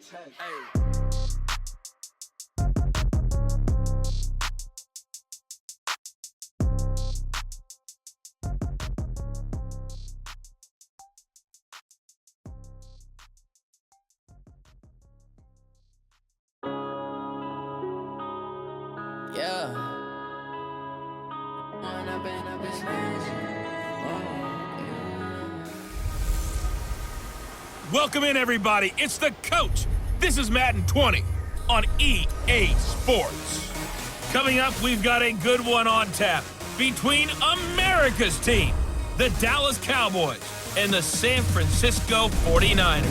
Yeah. Welcome in, everybody. It's the coach. This is Madden 20 on EA Sports. Coming up, we've got a good one on tap between America's team, the Dallas Cowboys, and the San Francisco 49ers.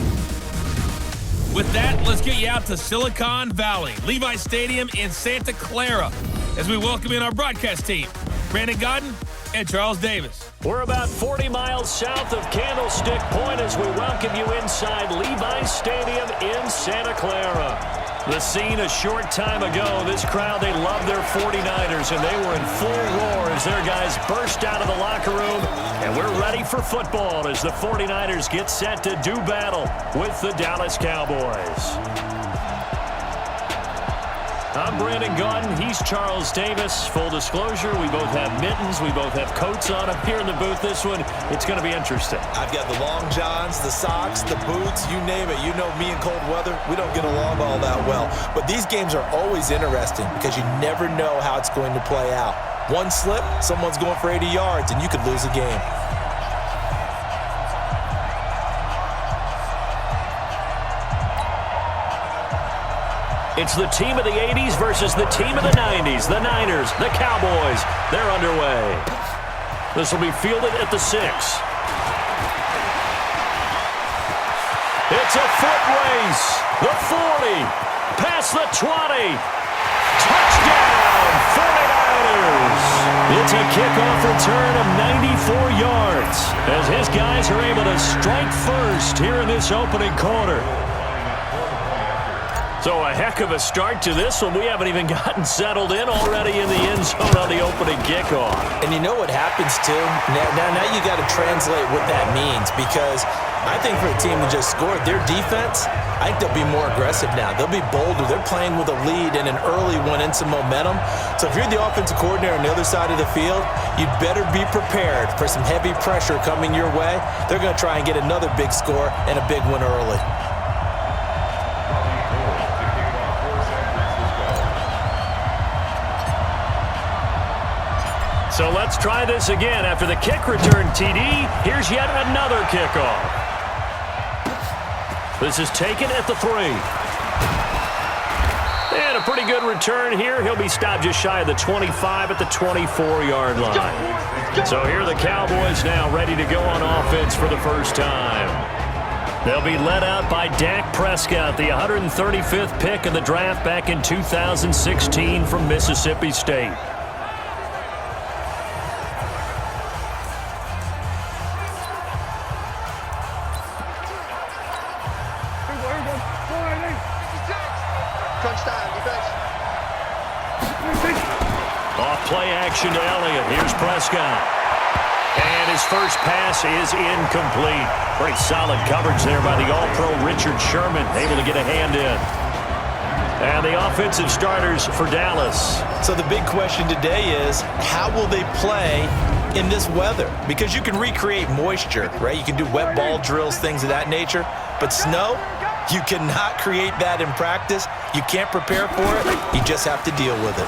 With that, let's get you out to Silicon Valley, Levi Stadium in Santa Clara, as we welcome in our broadcast team, Brandon Godden and Charles Davis. We're about 40 miles south of Candlestick Point as we welcome you inside Levi Stadium in Santa Clara. The scene a short time ago, this crowd, they love their 49ers, and they were in full roar as their guys burst out of the locker room. And we're ready for football as the 49ers get set to do battle with the Dallas Cowboys. I'm Brandon Godden. He's Charles Davis. Full disclosure, we both have mittens. We both have coats on up here in the booth. This one, it's going to be interesting. I've got the long johns, the socks, the boots, you name it. You know me in cold weather, we don't get along all that well. But these games are always interesting because you never know how it's going to play out. One slip, someone's going for 80 yards, and you could lose a game. It's the team of the 80s versus the team of the 90s. The Niners, the Cowboys, they're underway. This will be fielded at the 6. It's a foot race. The 40, past the 20. Touchdown, 49ers. It's a kickoff return of 94 yards as his guys are able to strike first here in this opening quarter. So a heck of a start to this one. We haven't even gotten settled in already in the end zone on the opening kickoff. And you know what happens, too? Now you got to translate what that means, because I think for a team to just score, their defense, I think they'll be more aggressive now. They'll be bolder. They're playing with a lead and an early one and some momentum. So if you're the offensive coordinator on the other side of the field, you'd better be prepared for some heavy pressure coming your way. They're going to try and get another big score and a big one early. So let's try this again. After the kick return TD, here's yet another kickoff. This is taken at the 3. And a pretty good return here. He'll be stopped just shy of the 25 at the 24-yard line. So here are the Cowboys now ready to go on offense for the first time. They'll be led out by Dak Prescott, the 135th pick in the draft back in 2016 from Mississippi State. Off play action to Elliott. Here's Prescott. And his first pass is incomplete. Pretty solid coverage there by the All-Pro Richard Sherman, able to get a hand in. And the offensive starters for Dallas. So the big question today is, how will they play in this weather? Because you can recreate moisture, right? You can do wet ball drills, things of that nature. But snow, you cannot create that in practice. You can't prepare for it. You just have to deal with it.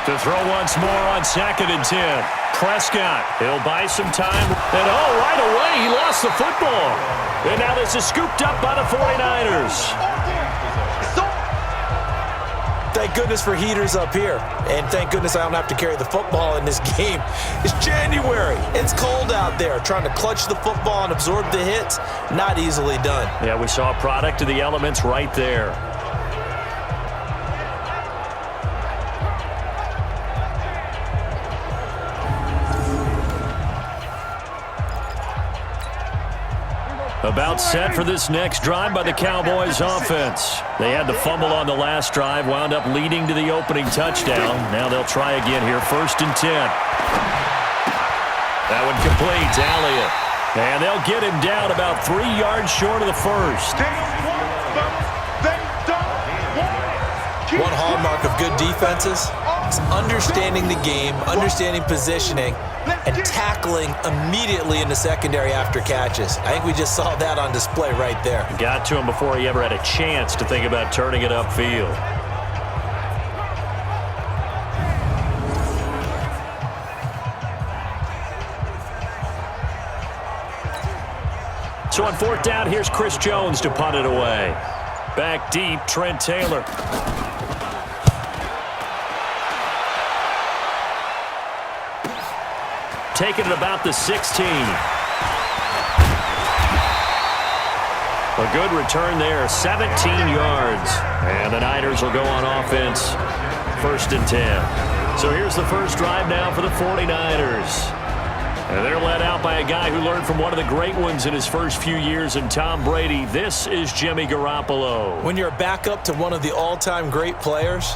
To throw once more on 2nd and 10. Prescott, he'll buy some time. And right away, he lost the football. And now this is scooped up by the 49ers. Thank goodness for heaters up here. And thank goodness I don't have to carry the football in this game. It's January. It's cold out there. Trying to clutch the football and absorb the hits, not easily done. Yeah, we saw a product of the elements right there. About set for this next drive by the Cowboys offense. They had to fumble on the last drive, wound up leading to the opening touchdown. Now they'll try again here, 1st and 10. That one completes, Elliott. And they'll get him down about 3 yards short of the first. hallmark of good defenses is understanding the game, understanding positioning, and tackling immediately in the secondary after catches. I think we just saw that on display right there. Got to him before he ever had a chance to think about turning it upfield. So on fourth down, here's Chris Jones to punt it away. Back deep, Trent Taylor. Taking it about the 16. A good return there, 17 yards. And the Niners will go on offense, 1st and 10. So here's the first drive now for the 49ers. And they're led out by a guy who learned from one of the great ones in his first few years in Tom Brady. This is Jimmy Garoppolo. When you're a backup to one of the all-time great players,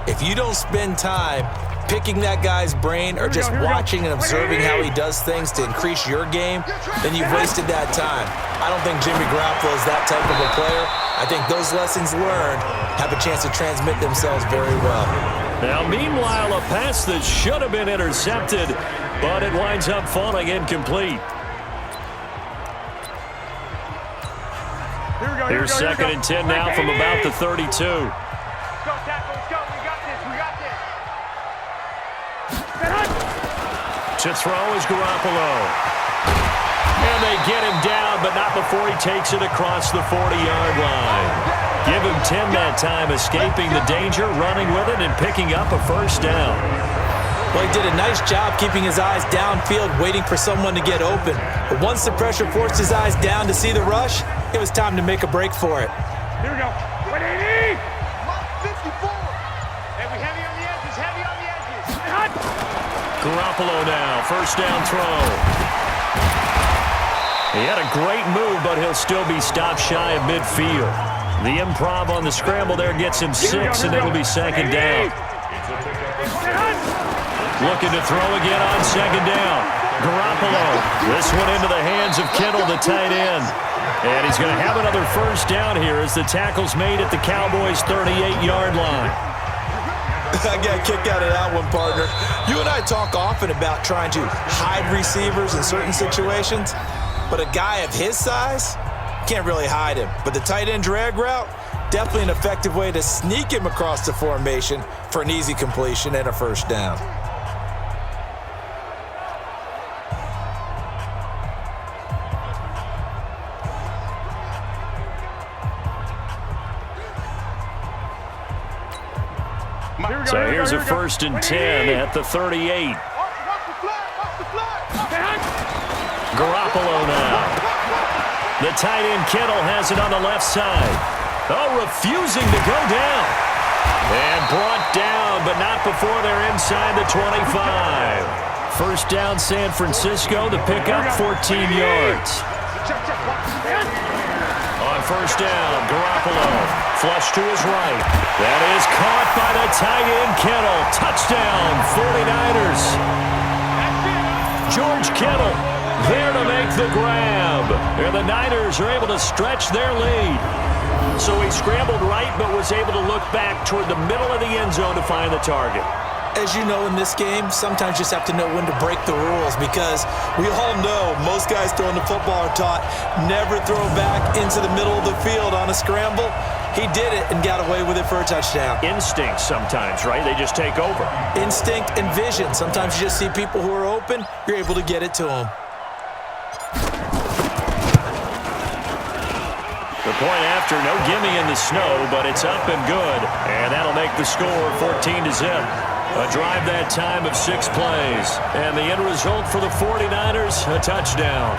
if you don't spend time picking that guy's brain or just watching and observing how he does things to increase your game, then you've wasted that time. I don't think Jimmy Garoppolo is that type of a player. I think those lessons learned have a chance to transmit themselves very well. Now, meanwhile, a pass that should have been intercepted, but it winds up falling incomplete. Here's 2nd and 10 now from about the 32. Let's go, tackle, let's go. We got this, we got this. To throw is Garoppolo. And they get him down, but not before he takes it across the 40-yard line. Give him 10 that time, escaping the danger, running with it, and picking up a first down. Well, he did a nice job keeping his eyes downfield, waiting for someone to get open. But once the pressure forced his eyes down to see the rush, it was time to make a break for it. Here we go. 180. 54. Hey, we heavy on the edges, heavy on the edges. Garoppolo now, first down throw. He had a great move, but he'll still be stopped shy of midfield. The improv on the scramble there gets him 6, and it'll be 2nd down. Looking to throw again on 2nd down. Garoppolo. This one into the hands of Kittle, the tight end. And he's going to have another first down here as the tackle's made at the Cowboys' 38-yard line. I got a kick out of that one, partner. You and I talk often about trying to hide receivers in certain situations, but a guy of his size can't really hide him. But the tight end drag route, definitely an effective way to sneak him across the formation for an easy completion and a first down. So here's a 1st and 10 at the 38. Garoppolo now. The tight end Kittle has it on the left side. Oh, refusing to go down. And brought down, but not before they're inside the 25. First down San Francisco, the pickup 14 yards. On first down, Garoppolo. Flush to his right. That is caught by the tight end Kittle. Touchdown, 49ers. George Kittle there to make the grab. And the Niners are able to stretch their lead. So he scrambled right, but was able to look back toward the middle of the end zone to find the target. As you know, in this game, sometimes you just have to know when to break the rules, because we all know most guys throwing the football are taught never throw back into the middle of the field on a scramble. He did it and got away with it for a touchdown. Instinct sometimes, right? They just take over. Instinct and vision. Sometimes you just see people who are open, you're able to get it to them. The point after, no gimme in the snow, but it's up and good. And that'll make the score 14-0. A drive that time of 6 plays. And the end result for the 49ers, a touchdown.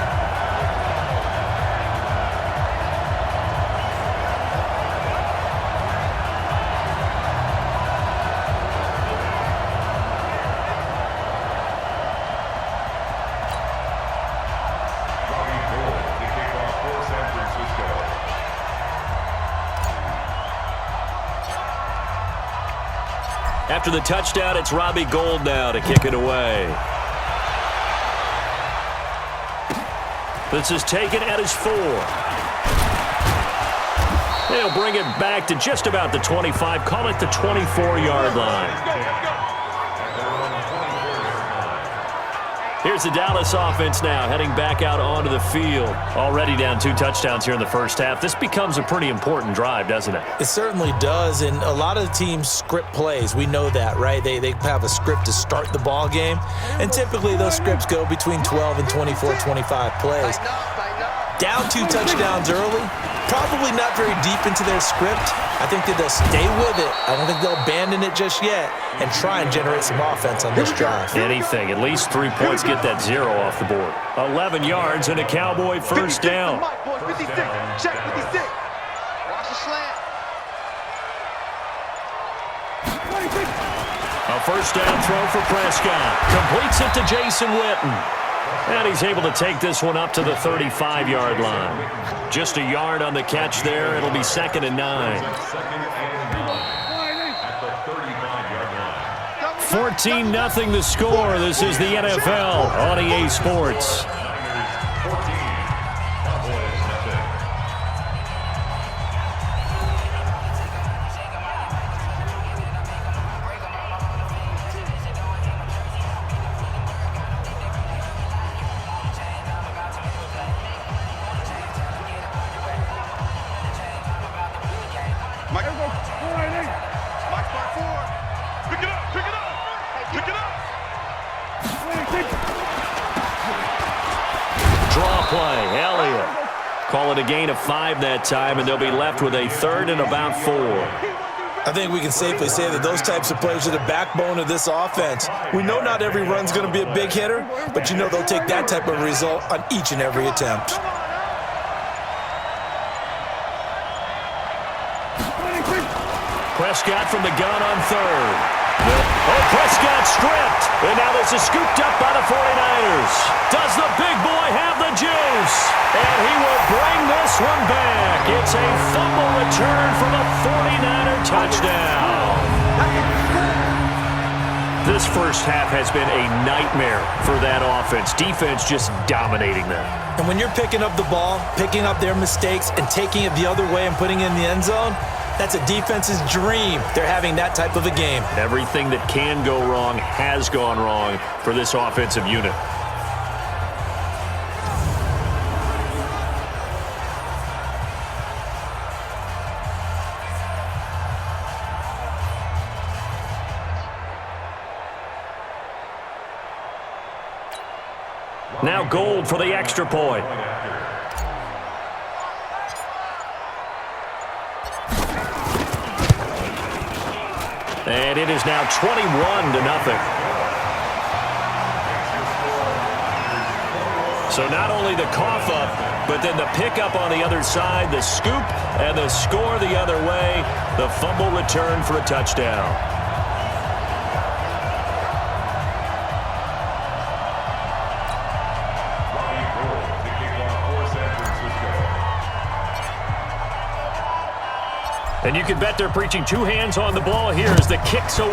After the touchdown, it's Robbie Gould now to kick it away. This is taken at his 4. They'll bring it back to just about the 25. Call it the 24-yard line. Here's the Dallas offense now, heading back out onto the field. Already down 2 touchdowns here in the first half. This becomes a pretty important drive, doesn't it? It certainly does, and a lot of the teams script plays. We know that, right? They have a script to start the ball game, and typically those scripts go between 12 and 24, 25 plays. Down 2 touchdowns early, probably not very deep into their script. I think that they'll stay with it. I don't think they'll abandon it just yet and try and generate some offense on this drive. Anything, at least 3 points, get that 0 off the board. 11 yards and a Cowboy first down. 56, check 56. Watch the slant. A first down throw for Prescott. Completes it to Jason Witten. And he's able to take this one up to the 35-yard line. Just a yard on the catch there. It'll be 2nd and 9. 14-0 the score. This is the NFL on EA Sports. Draw play, Elliott. Call it a gain of 5 that time, and they'll be left with a 3rd and about 4. I think we can safely say that those types of plays are the backbone of this offense. We know not every run's going to be a big hitter, but you know they'll take that type of result on each and every attempt. Prescott from the gun on 3rd. Oh, Prescott stripped. And now this is scooped up by the 49ers. Does the big boy have the juice? And he will bring this one back. It's a fumble return for the 49er touchdown. This first half has been a nightmare for that offense. Defense just dominating them. And when you're picking up the ball, picking up their mistakes, and taking it the other way and putting it in the end zone, that's a defense's dream. They're having that type of a game. Everything that can go wrong has gone wrong for this offensive unit. Now Gold for the extra point. And it is now 21-0. So not only the cough up, but then the pickup on the other side, the scoop, and the score the other way, the fumble return for a touchdown. And you can bet they're preaching 2 hands on the ball here as the kick's away.